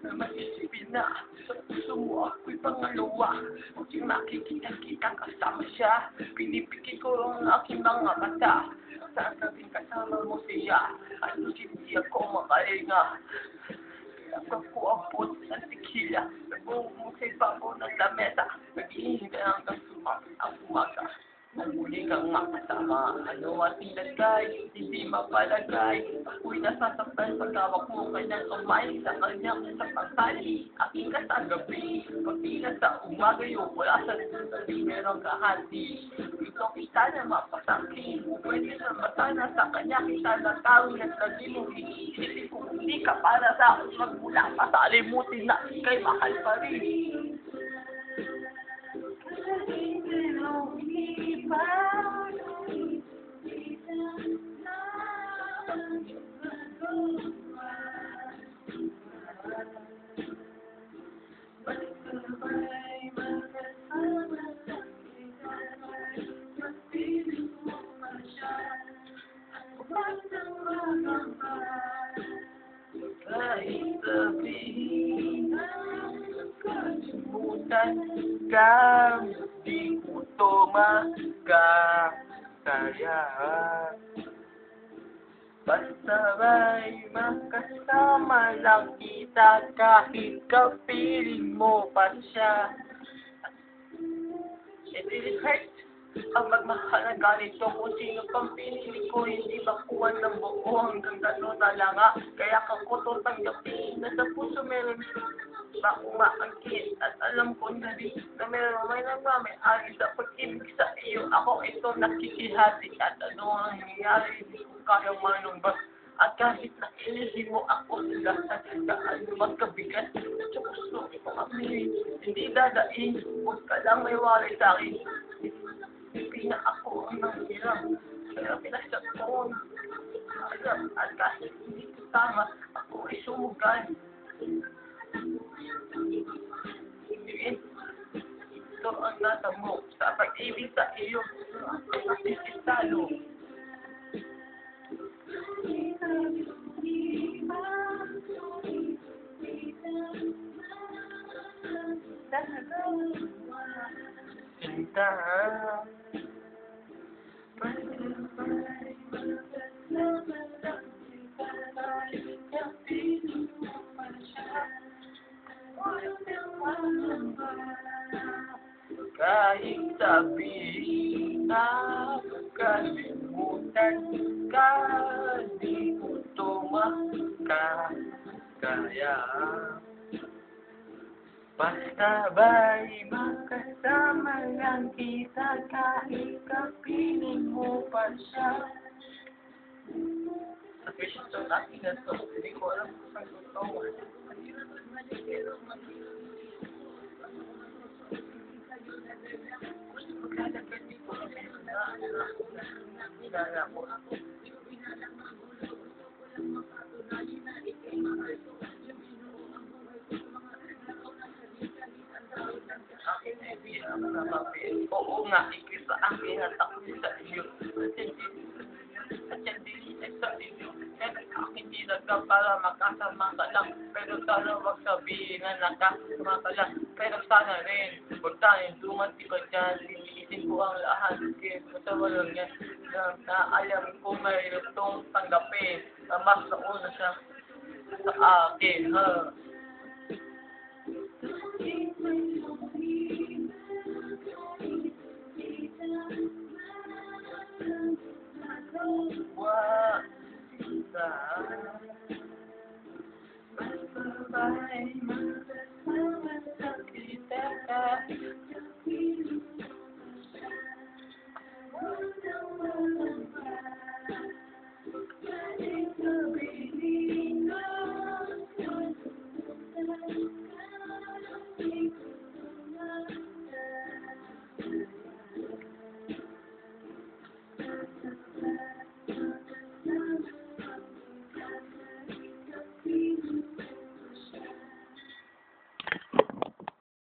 Naman isipin na sa puso mo ako'y pangalawa. Huwag makikita kasama siya. Pinipigil ko ang aking mga mata. Saan natin kasama mo siya? Ano hindi ako makalinga? Kaya ko ang ng tequila. Nagmumukay pa ako ng lamesa. Nag-ihinga hanggang sumapit ang umaga. Namuli ka nga kasama. Ano ating lagay? Hindi mapalagay. Ako'y nasasaktan pagkawak mo kanyang kamay. Sa kanyang sa pagtali. Aking ka sa gabi. Pagpila sa umaga yung wala sa sandali. Merong kahati. Ito kita na mapasangkin. Pwede na matana sa kanya. Kita na tawin at lagi mo. Iisipin kung hindi ka para sa akin. Magmula pa sa alimutin na ikay mahal pa rin. Kahit sabihin na kalimutan ka, di ko to makakaya. Basta ba'y makasama lang kita kahit kapiling mo pa siya. It really hurts ang magmahal na ganito kung sino pang pinili ko, hindi makuha ng buo hanggang gano'n na lang nga. Kaya ko to tanggapin na sa puso meron ba umaangkin at alam ko na rin na meron may nagmamay-ari sa pag-ibig sa iyo. Ako ito nakikihati at ano ang nangyayari, hindi ko kaya manumbas. At kahit na ilihin mo ako sa lahat na ano magkabigat sa puso ito kami, hindi dadain, huwag ka lang may wari sa akin. Hindi na ako ang nangyayang, kaya pinasyak ko alam at kahit hindi ko tama, ako ay sumugal. Hindi, ito ang nasa mo sa pag-ibig sa iyo, isitalo. Cinta kahit sabihin na kalimutan ka, di ko to makakaya. Basta ba'y makasama lang kita kahit kapiling mo pa siya. Sa question natin na to, hindi ko alam kung saan ito. Maglalagyan dito na ako. Oo nga, ikit sa akin at ako sa iyo. At hindi sa iyo. Kaya hindi nagka para makasama ka lang. Pero sana wag sabihin na nakasama ka lang. Pero sana rin, huwag tayong dumati ka dyan. Liliitin ko ang lahat. Kaya matawa lang yan. Na alam ko mayroon itong tanggapin. Na mas nauna siya sa akin, ha? Basta ba'y makasama sa kita kahit